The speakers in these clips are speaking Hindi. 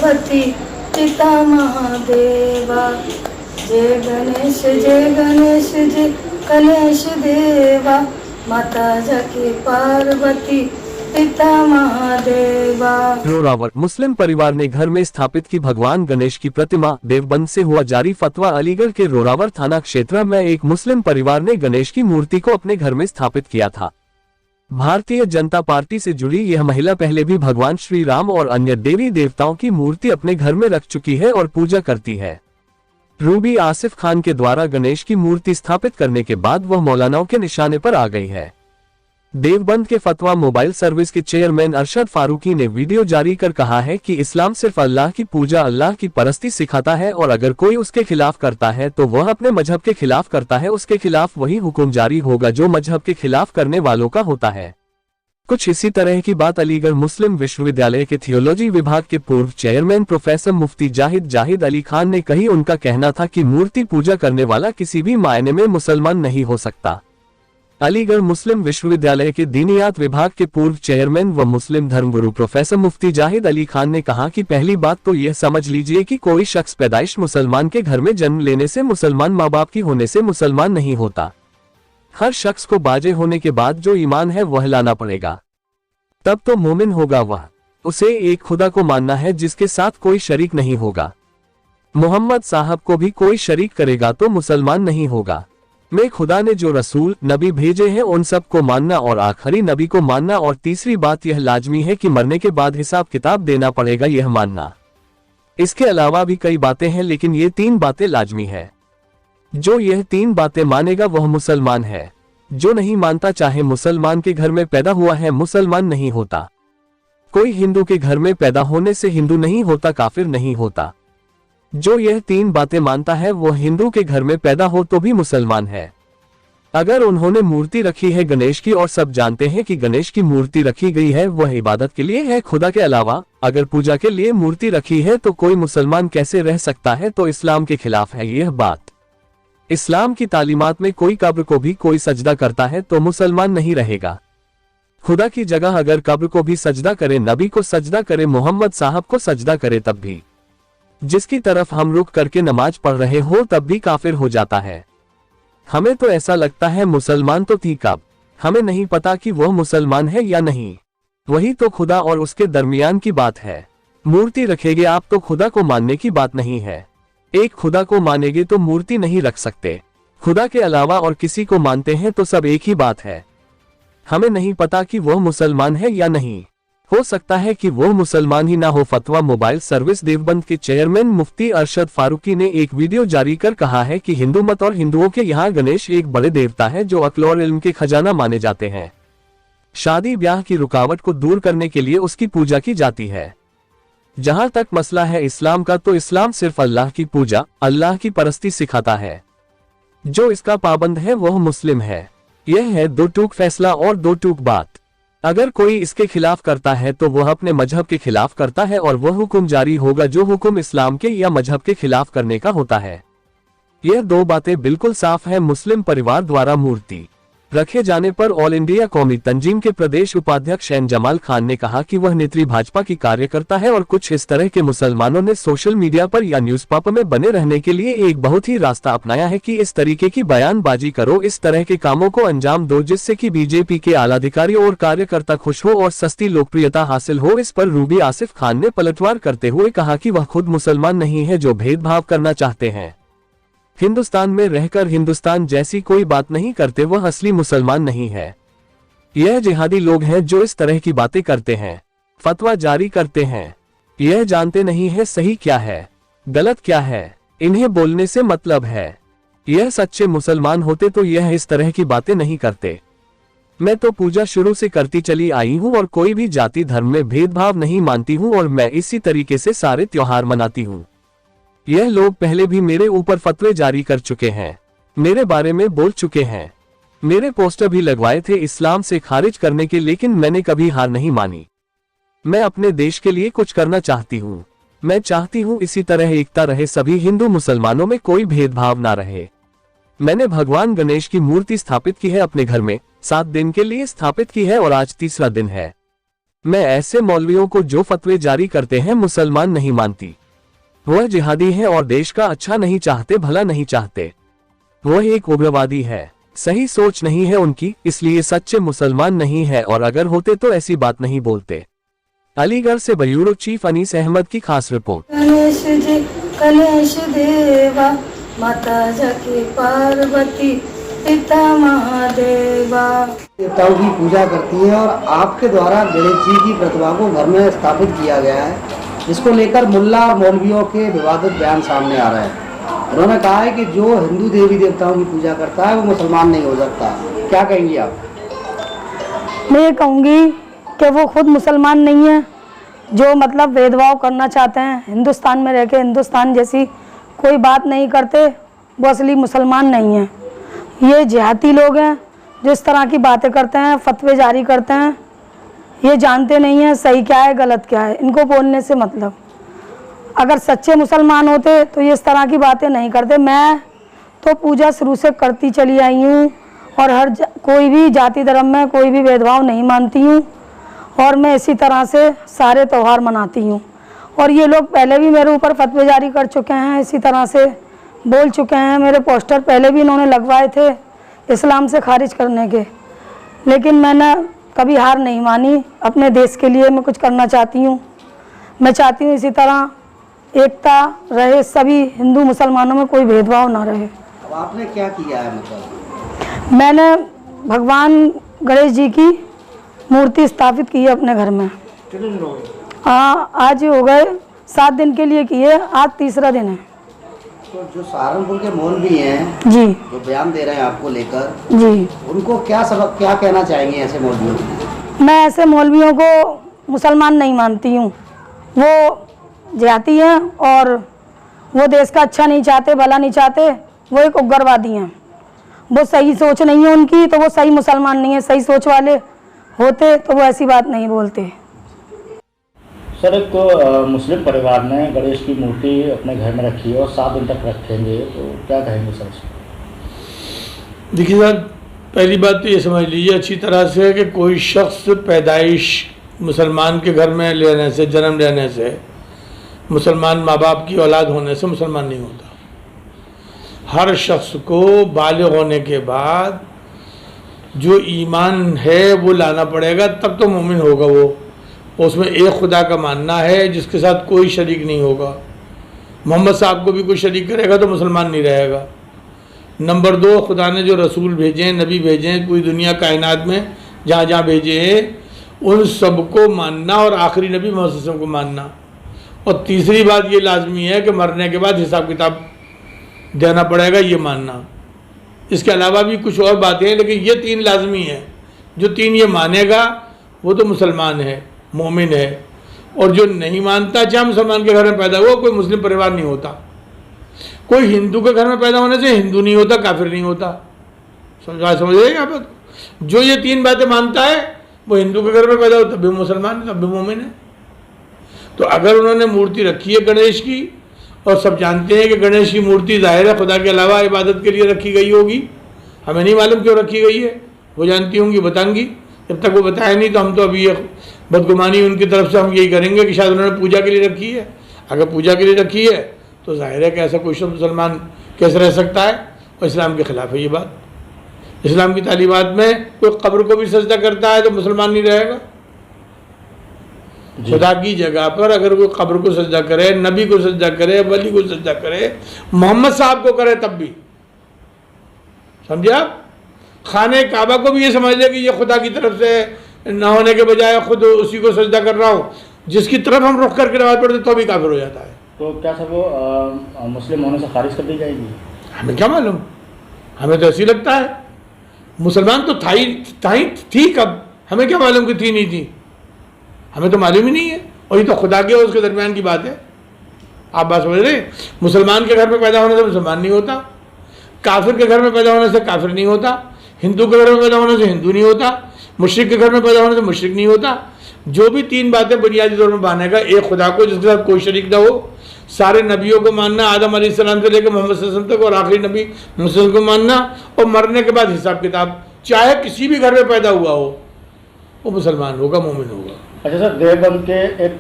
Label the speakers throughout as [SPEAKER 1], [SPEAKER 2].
[SPEAKER 1] पार्वती पिता महादेवा। जय गणेश जय गणेश जय गणेश देवा। माता जाकी पार्वती पिता महादेवा।
[SPEAKER 2] रोरावर मुस्लिम परिवार ने घर में स्थापित की भगवान गणेश की प्रतिमा। देवबंद से हुआ जारी फतवा। अलीगढ़ के रोरावर थाना क्षेत्र में एक मुस्लिम परिवार ने गणेश की मूर्ति को अपने घर में स्थापित किया था। भारतीय जनता पार्टी से जुड़ी यह महिला पहले भी भगवान श्री राम और अन्य देवी देवताओं की मूर्ति अपने घर में रख चुकी है और पूजा करती है। रूबी आसिफ खान के द्वारा गणेश की मूर्ति स्थापित करने के बाद वह मौलानाओं के निशाने पर आ गई है। देवबंद के फतवा मोबाइल सर्विस के चेयरमैन अरशद फारूकी ने वीडियो जारी कर कहा है कि इस्लाम सिर्फ अल्लाह की पूजा, अल्लाह की परस्ती सिखाता है और अगर कोई उसके खिलाफ करता है तो वह अपने मजहब के खिलाफ करता है। उसके खिलाफ वही हुक्म जारी होगा जो मजहब के खिलाफ करने वालों का होता है। कुछ इसी तरह की बात अलीगढ़ मुस्लिम विश्वविद्यालय के थियोलॉजी विभाग के पूर्व चेयरमैन प्रोफेसर मुफ्ती जाहिद अली खान ने कही। उनका कहना था कि मूर्ति पूजा करने वाला किसी भी मायने में मुसलमान नहीं हो सकता। अलीगढ़ मुस्लिम विश्वविद्यालय के दीनियात विभाग के पूर्व चेयरमैन व मुस्लिम धर्मगुरु प्रोफेसर मुफ्ती जाहिद अली खान ने कहा कि पहली बात तो यह समझ लीजिए कि कोई शख्स पैदाइश मुसलमान के घर में जन्म लेने से, मुसलमान माँ बाप की होने से मुसलमान नहीं होता। हर शख्स को बाजे होने के बाद जो ईमान है वह लाना पड़ेगा, तब तो मोमिन होगा वह। उसे एक खुदा को मानना है जिसके साथ कोई शरीक नहीं होगा। मोहम्मद साहब को भी कोई शरीक करेगा तो मुसलमान नहीं होगा। मैं खुदा ने जो रसूल नबी भेजे हैं उन सब को मानना और आखिरी नबी को मानना, और तीसरी बात यह लाजमी है कि मरने के बाद हिसाब किताब देना पड़ेगा, यह मानना। इसके अलावा भी कई बातें हैं लेकिन ये 3 बातें लाजमी है। जो यह 3 बातें मानेगा वह मुसलमान है। जो नहीं मानता चाहे मुसलमान के घर में पैदा हुआ है मुसलमान नहीं होता। कोई हिंदू के घर में पैदा होने से हिंदू नहीं होता, काफिर नहीं होता। जो यह 3 बातें मानता है वह हिंदू के घर में पैदा हो तो भी मुसलमान है। अगर उन्होंने मूर्ति रखी है गणेश की और सब जानते हैं कि गणेश की मूर्ति रखी गई है वह इबादत के लिए है, खुदा के अलावा अगर पूजा के लिए मूर्ति रखी है तो कोई मुसलमान कैसे रह सकता है, तो इस्लाम के खिलाफ है यह बात। इस्लाम की तालीमात में कोई कब्र को भी कोई सजदा करता है तो मुसलमान नहीं रहेगा। खुदा की जगह अगर कब्र को भी सजदा करे, नबी को सजदा करे, मोहम्मद साहब को सजदा करे, तब भी जिसकी तरफ हम रुक करके नमाज पढ़ रहे हो तब भी काफिर हो जाता है। हमें तो ऐसा लगता है मुसलमान तो थी कब, हमें नहीं पता कि वह मुसलमान है या नहीं। वही तो खुदा और उसके दरमियान की बात है। मूर्ति रखेंगे आप तो खुदा को मानने की बात नहीं है। एक खुदा को मानेंगे तो मूर्ति नहीं रख सकते। खुदा के अलावा और किसी को मानते हैं तो सब एक ही बात है। हमें नहीं पता कि वह मुसलमान है या नहीं, हो सकता है कि वो मुसलमान ही ना हो। फतवा मोबाइल सर्विस देवबंद के चेयरमैन मुफ्ती अरशद फारूकी ने एक वीडियो जारी कर कहा है कि हिंदू मत और हिंदुओं के यहाँ गणेश एक बड़े देवता है जो अक्ल और इल्म के खजाना माने जाते हैं। शादी ब्याह की रुकावट को दूर करने के लिए उसकी पूजा की जाती है। जहां तक मसला है इस्लाम का, तो इस्लाम सिर्फ अल्लाह की पूजा, अल्लाह की परस्ती सिखाता है। जो इसका पाबंद है वह मुस्लिम है। यह है 2 टूक फैसला और 2 टूक बात। अगर कोई इसके खिलाफ करता है तो वह अपने मजहब के खिलाफ करता है और वह हुक्म जारी होगा जो हुक्म इस्लाम के या मजहब के खिलाफ करने का होता है। यह 2 बातें बिल्कुल साफ है। मुस्लिम परिवार द्वारा मूर्ति रखे जाने पर ऑल इंडिया कौमी तंजीम के प्रदेश उपाध्यक्ष एन जमाल खान ने कहा कि वह नेत्री भाजपा की कार्यकर्ता है और कुछ इस तरह के मुसलमानों ने सोशल मीडिया पर या न्यूज़पेपर में बने रहने के लिए एक बहुत ही रास्ता अपनाया है कि इस तरीके की बयानबाजी करो, इस तरह के कामों को अंजाम दो जिससे कि बीजेपी के आलाधिकारी और कार्यकर्ता खुश हो और सस्ती लोकप्रियता हासिल हो। इस पर रूबी आसिफ खान ने पलटवार करते हुए कहा कि वह खुद मुसलमान नहीं है जो भेदभाव करना चाहते हैं। हिंदुस्तान में रहकर हिंदुस्तान जैसी कोई बात नहीं करते, वह असली मुसलमान नहीं है। यह जिहादी लोग हैं जो इस तरह की बातें करते हैं, फतवा जारी करते हैं। यह जानते नहीं है सही क्या है गलत क्या है, इन्हें बोलने से मतलब है। यह सच्चे मुसलमान होते तो यह इस तरह की बातें नहीं करते। मैं तो पूजा शुरू से करती चली आई हूँ और कोई भी जाति धर्म में भेदभाव नहीं मानती हूँ और मैं इसी तरीके से सारे त्योहार मनाती हूँ। यह लोग पहले भी मेरे ऊपर फतवे जारी कर चुके हैं, मेरे बारे में बोल चुके हैं, मेरे पोस्टर भी लगवाए थे इस्लाम से खारिज करने के, लेकिन मैंने कभी हार नहीं मानी। मैं अपने देश के लिए कुछ करना चाहती हूँ। मैं चाहती हूँ इसी तरह एकता रहे, सभी हिंदू मुसलमानों में कोई भेदभाव ना रहे। मैंने भगवान गणेश की मूर्ति स्थापित की है अपने घर में, 7 दिन के लिए स्थापित की है और आज तीसरा दिन है। मैं ऐसे मौलवियों को जो फतवे जारी करते हैं मुसलमान नहीं मानती। वह जिहादी हैं और देश का अच्छा नहीं चाहते, भला नहीं चाहते। वह एक उग्रवादी है, सही सोच नहीं है उनकी, इसलिए सच्चे मुसलमान नहीं है, और अगर होते तो ऐसी बात नहीं बोलते। अलीगढ़ से ब्यूरो चीफ अनीस अहमद की खास रिपोर्ट।
[SPEAKER 1] गणेश जी गणेश देवा, माता जकी पार्वती, पिता महादेवा।
[SPEAKER 3] देवताओं की पूजा करती है और आपके द्वारा गणेश जी की प्रतिमा को घर में स्थापित किया गया है, जिसको लेकर मुल्ला और मौलवियों के विवादित बयान सामने आ रहे हैं। उन्होंने कहा है कि जो हिंदू देवी देवताओं की पूजा करता है वो मुसलमान नहीं हो सकता। क्या कहेंगी आप?
[SPEAKER 1] मैं ये कहूँगी कि वो खुद मुसलमान नहीं है, जो मतलब भेदभाव करना चाहते हैं, हिंदुस्तान में रह के हिंदुस्तान जैसी कोई बात नहीं करते, वो असली मुसलमान नहीं है। ये जिहादी लोग हैं जो इस तरह की बातें करते हैं, फतवे जारी करते हैं। ये जानते नहीं हैं सही क्या है गलत क्या है, इनको बोलने से मतलब। अगर सच्चे मुसलमान होते तो ये इस तरह की बातें नहीं करते। मैं तो पूजा शुरू से करती चली आई हूँ और कोई भी जाति धर्म में कोई भी भेदभाव नहीं मानती हूँ, और मैं इसी तरह से सारे त्यौहार मनाती हूँ। और ये लोग पहले भी मेरे ऊपर फतवे जारी कर चुके हैं, इसी तरह से बोल चुके हैं। मेरे पोस्टर पहले भी इन्होंने लगवाए थे इस्लाम से खारिज करने के, लेकिन मैंने कभी हार नहीं मानी। अपने देश के लिए मैं कुछ करना चाहती हूँ। मैं चाहती हूँ इसी तरह एकता रहे, सभी हिंदू मुसलमानों में कोई भेदभाव ना रहे।
[SPEAKER 3] अब आपने क्या किया है? मतलब
[SPEAKER 1] मैंने भगवान गणेश जी की मूर्ति स्थापित की है अपने घर में।
[SPEAKER 3] कितने दिन हो गए?
[SPEAKER 1] हाँ, आज हो गए 7 दिन के लिए किए, आज तीसरा दिन है।
[SPEAKER 3] तो जो सहारनपुर के मौलवी हैं
[SPEAKER 1] जी,
[SPEAKER 3] जो बयान दे रहे हैं आपको लेकर,
[SPEAKER 1] जी,
[SPEAKER 3] उनको क्या कहना चाहेंगे ऐसे मौलवियों को?
[SPEAKER 1] मैं ऐसे मौलवियों को मुसलमान नहीं मानती हूँ। वो जिहादी हैं और वो देश का अच्छा नहीं चाहते, भला नहीं चाहते। वो एक उग्रवादी हैं। वो सही सोच नहीं है उनकी, तो वो सही मुसलमान नहीं है। सही सोच वाले होते तो वो ऐसी बात नहीं बोलते।
[SPEAKER 4] सर, एक तो मुस्लिम परिवार ने गणेश की मूर्ति अपने घर में रखी है और 7 दिन तक रखेंगे, तो क्या कहेंगे सर?
[SPEAKER 5] देखिए सर, पहली बात तो ये समझ लीजिए अच्छी तरह से कि कोई शख्स पैदाइश मुसलमान के घर में लेने से, जन्म लेने से, मुसलमान माँ बाप की औलाद होने से मुसलमान नहीं होता। हर शख्स को बालिग होने के बाद जो ईमान है वो लाना पड़ेगा, तब तो मोमिन होगा वो। उसमें एक खुदा का मानना है जिसके साथ कोई शरीक नहीं होगा। मोहम्मद साहब को भी कोई शरीक करेगा तो मुसलमान नहीं रहेगा। नंबर 2, खुदा ने जो रसूल भेजे हैं, नबी भेजे हैं, पूरी दुनिया कायनात में जहाँ जहाँ भेजे हैं, उन सबको मानना और आखिरी नबी मोहम्मद सल्लल्लाहु अलैहि वसल्लम को मानना। और तीसरी बात ये लाजमी है कि मरने के बाद हिसाब किताब देना पड़ेगा, ये मानना। इसके अलावा भी कुछ और बातें हैं, लेकिन ये 3 लाजमी है। जो 3 ये मानेगा वो तो मुसलमान है, मोमिन है। और जो नहीं मानता, चाहे मुसलमान के घर में पैदा हुआ, कोई मुस्लिम परिवार नहीं होता। कोई हिंदू के घर में पैदा होने से हिंदू नहीं होता, काफिर नहीं होता। समझ रहे हैं आप? जो ये 3 बातें मानता है वो हिंदू के घर में पैदा हो तब भी मुसलमान है, तब भी मोमिन है। तो अगर उन्होंने मूर्ति रखी है गणेश की, और सब जानते हैं कि गणेश की मूर्ति ज़ाहिर है खुदा के अलावा इबादत के लिए रखी गई होगी, हमें नहीं मालूम क्यों रखी गई है, वो जानती होंगी, बताएंगी। जब तक वो बताया नहीं तो हम तो अभी ये बदगुमानी उनकी तरफ से हम यही करेंगे कि शायद उन्होंने पूजा के लिए रखी है। अगर पूजा के लिए रखी है तो जाहिर है कि ऐसा कोई मुसलमान कैसे रह सकता है, और इस्लाम के ख़िलाफ़ है ये बात। इस्लाम की तालीमात में कोई कब्र को भी सजदा करता है तो मुसलमान नहीं रहेगा। खुदा की जगह पर अगर कोई कब्र को सजदा करे, नबी को सजदा करे, वली को सजदा करे, मोहम्मद साहब को करे, तब भी समझे आप। खाने काबा को भी ये समझ ले कि ये खुदा की तरफ से न होने के बजाय खुद उसी को सजदा कर रहा हूँ, जिसकी तरफ हम रुख करके नमाज पढ़ते तो भी काफिर हो जाता है।
[SPEAKER 4] तो क्या सब वो मुस्लिम होने से खारिज कर दी जाएगी?
[SPEAKER 5] हमें क्या मालूम, हमें तो ऐसे ही लगता है। मुसलमान तो थी कब, हमें क्या मालूम कि थी नहीं थी, हमें तो मालूम ही नहीं है। और ये तो खुदा के और उसके दरमियान की बात है। आप बात समझ रहे? मुसलमान के घर में पैदा होने से मुसलमान नहीं होता, काफिर के घर में पैदा होने से काफिर नहीं होता, हिंदू के घर में पैदा होने से हिंदू नहीं होता, मुशरिक के घर में पैदा होने से मुशरिक नहीं होता। जो भी 3 बातें बुनियादी तौर पर मानेगा, एक खुदा को जिसके साथ कोई शरीक ना हो, सारे नबियों को मानना, आदम अलैहिस्सलाम से लेकर मोहम्मद सल्लल्लाहु अलैहि वसल्लम तक, और आखिरी नबी मुसलमान को मानना, और मरने के बाद हिसाब किताब, चाहे किसी भी घर में पैदा हुआ हो वो मुसलमान होगा, मोमिन होगा।
[SPEAKER 4] अच्छा सर, देवबंद के एक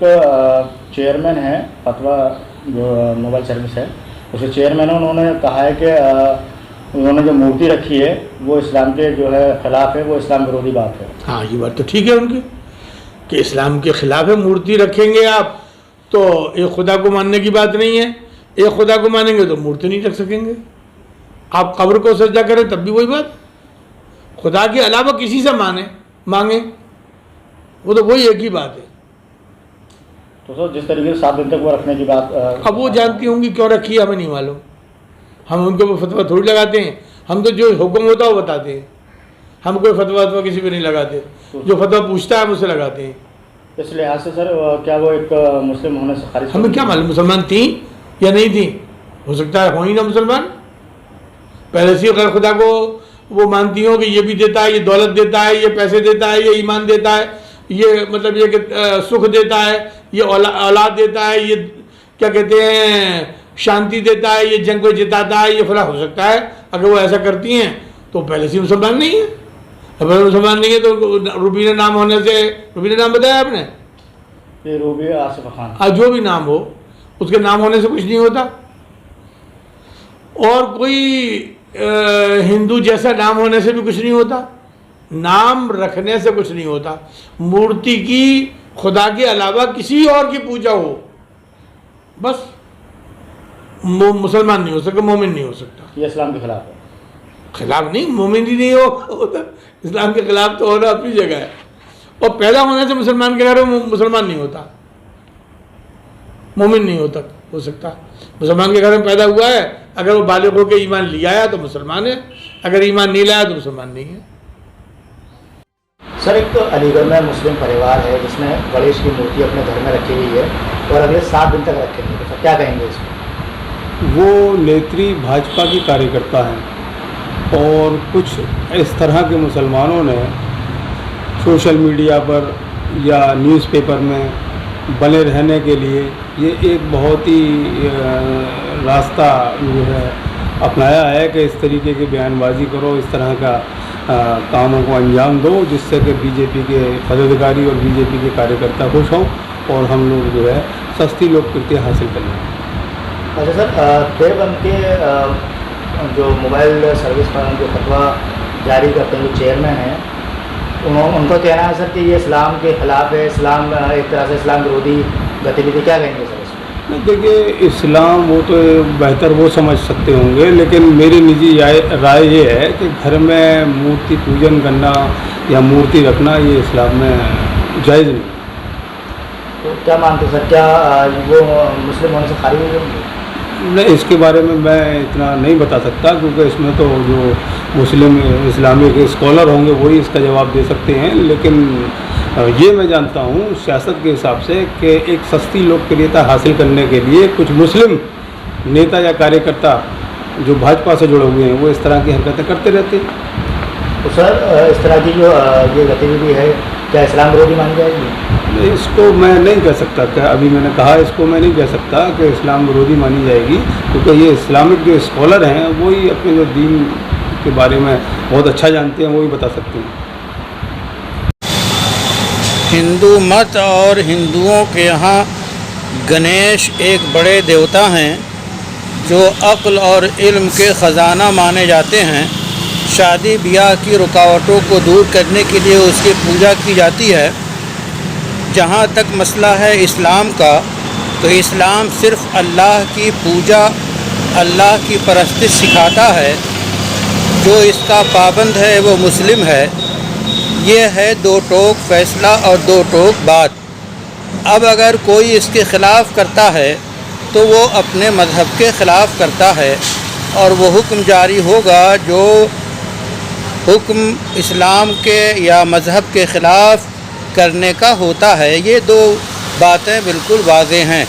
[SPEAKER 4] चेयरमैन हैं, फतवा जो मोबाइल सर्विस है उसके चेयरमैन, उन्होंने कहा है कि उन्होंने जो मूर्ति रखी है वो इस्लाम के जो है खिलाफ है, वो इस्लाम विरोधी बात है।
[SPEAKER 5] हाँ, ये बात तो ठीक है उनकी कि इस्लाम के खिलाफ है। मूर्ति रखेंगे आप तो एक खुदा को मानने की बात नहीं है, एक खुदा को मानेंगे तो मूर्ति नहीं रख सकेंगे। आप कब्र को सजदा करें तब भी वही बात, खुदा के अलावा किसी से मांगे वो तो वही एक ही बात है।
[SPEAKER 4] तो सर जिस तरीके से 7 दिन तक वो रखने की बात
[SPEAKER 5] अब वो जानती होंगी क्यों रखी है, हमें नहीं मालूम। हम उनके ऊपर फतवा थोड़ी लगाते हैं, हम तो जो हुक्म होता है वो बताते हैं। हम कोई फतवा किसी पे नहीं लगाते, जो फतवा पूछता है हम उसे लगाते हैं।
[SPEAKER 4] इस लिहाज से सर क्या वो एक मुस्लिम होने से खारिज?
[SPEAKER 5] हमें क्या मालूम मुसलमान थी या नहीं थी, हो सकता है हो ही ना मुसलमान, पहले से गैर खुदा को वो मानती हो कि ये भी देता है, ये दौलत देता है, ये पैसे देता है, ये ईमान देता है, ये मतलब ये सुख देता है, ये औलाद देता है, ये क्या कहते हैं शांति देता है, ये जंग को जिताता है, ये फला। हो सकता है अगर वो ऐसा करती हैं तो पहले से मुसलमान नहीं है। अगर मुसलमान नहीं है तो रूबीना नाम होने से, रूबीना नाम बताया आपने,
[SPEAKER 4] ये रूबी आसिफ खान,
[SPEAKER 5] हाँ जो भी नाम हो उसके नाम होने से कुछ नहीं होता, और कोई हिंदू जैसा नाम होने से भी कुछ नहीं होता, नाम रखने से कुछ नहीं होता। मूर्ति की खुदा के अलावा किसी और की पूजा हो बस मुसलमान नहीं हो सकता, मोमिन नहीं हो सकता।
[SPEAKER 4] ये इस्लाम के खिलाफ है।
[SPEAKER 5] खिलाफ नहीं, मोमिन ही नहीं होता, इस्लाम के खिलाफ तो होना अपनी जगह है। और पैदा होने से मुसलमान के घर में मुसलमान नहीं होता, मोमिन नहीं हो सकता। मुसलमान के घर में पैदा हुआ है, अगर वो बालिग होकर ईमान ले आया तो मुसलमान है, अगर ईमान नहीं लाया तो मुसलमान नहीं है।
[SPEAKER 4] सर एक तो अलीगढ़ में मुस्लिम परिवार है जिसने गणेश की मूर्ति अपने घर में रखी हुई है और अगले 7 दिन तक रखेंगे, तो सर क्या कहेंगे इसमें?
[SPEAKER 6] वो नेत्री भाजपा की कार्यकर्ता हैं और कुछ इस तरह के मुसलमानों ने सोशल मीडिया पर या न्यूज़पेपर में बने रहने के लिए ये एक बहुत ही रास्ता जो है अपनाया है कि इस तरीके की बयानबाजी करो, इस तरह का कामों को अंजाम दो जिससे कि बीजेपी के पदाधिकारी और बीजेपी के कार्यकर्ता खुश हों और हम लोग जो है सस्ती लोकप्रियता हासिल कर लें।
[SPEAKER 4] अच्छा सर, देवबंद के जो मोबाइल सर्विस पर जो फतवा जारी करते हैं जो चेयरमैन हैं, उनका कहना है सर कि ये इस्लाम के खिलाफ है, इस्लाम एक तरह से इस्लाम विरोधी गतिविधि, क्या कहेंगे सर इसमें?
[SPEAKER 6] नहीं देखिए, इस्लाम वो तो बेहतर वो समझ सकते होंगे, लेकिन मेरी निजी राय ये है कि घर में मूर्ति पूजन करना या मूर्ति रखना ये इस्लाम में जायज़ नहीं।
[SPEAKER 4] तो क्या मानते सर, क्या वो मुस्लिम होने से खारिज हो जाएंगे?
[SPEAKER 6] नहीं, इसके बारे में मैं इतना नहीं बता सकता क्योंकि इसमें तो जो मुस्लिम इस्लामिक स्कॉलर होंगे वही इसका जवाब दे सकते हैं, लेकिन ये मैं जानता हूँ सियासत के हिसाब से कि एक सस्ती लोकप्रियता हासिल करने के लिए कुछ मुस्लिम नेता या कार्यकर्ता जो भाजपा से जुड़े हुए हैं वो इस तरह की हरकतें करते रहते हैं।
[SPEAKER 4] तो सर इस तरह की जो ये गतिविधि है क्या इस्लाम विरोधी मानी जाएगी?
[SPEAKER 6] इसको मैं नहीं कह सकता, क्या अभी मैंने कहा इसको मैं नहीं कह सकता कि इस्लाम विरोधी मानी जाएगी, क्योंकि ये इस्लामिक जो स्कॉलर हैं वही अपने जो दीन के बारे में बहुत अच्छा जानते हैं, वो भी बता सकते हैं।
[SPEAKER 7] हिंदू मत और हिंदुओं के यहाँ गणेश एक बड़े देवता हैं जो अक्ल और इल्म के ख़जाना माने जाते हैं। शादी ब्याह की रुकावटों को दूर करने के लिए उसकी पूजा की जाती है। जहाँ तक मसला है इस्लाम का, तो इस्लाम सिर्फ़ अल्लाह की पूजा, अल्लाह की परस्तिश सिखाता है। जो इसका पाबंद है वो मुस्लिम है। ये है दो टोक फैसला और दो टोक बात। अब अगर कोई इसके ख़िलाफ़ करता है तो वो अपने मज़हब के ख़िलाफ़ करता है और वो हुक्म जारी होगा जो हुक्म इस्लाम के या मज़हब के ख़िलाफ़ करने का होता है। ये दो बातें बिल्कुल वाज़ेह हैं।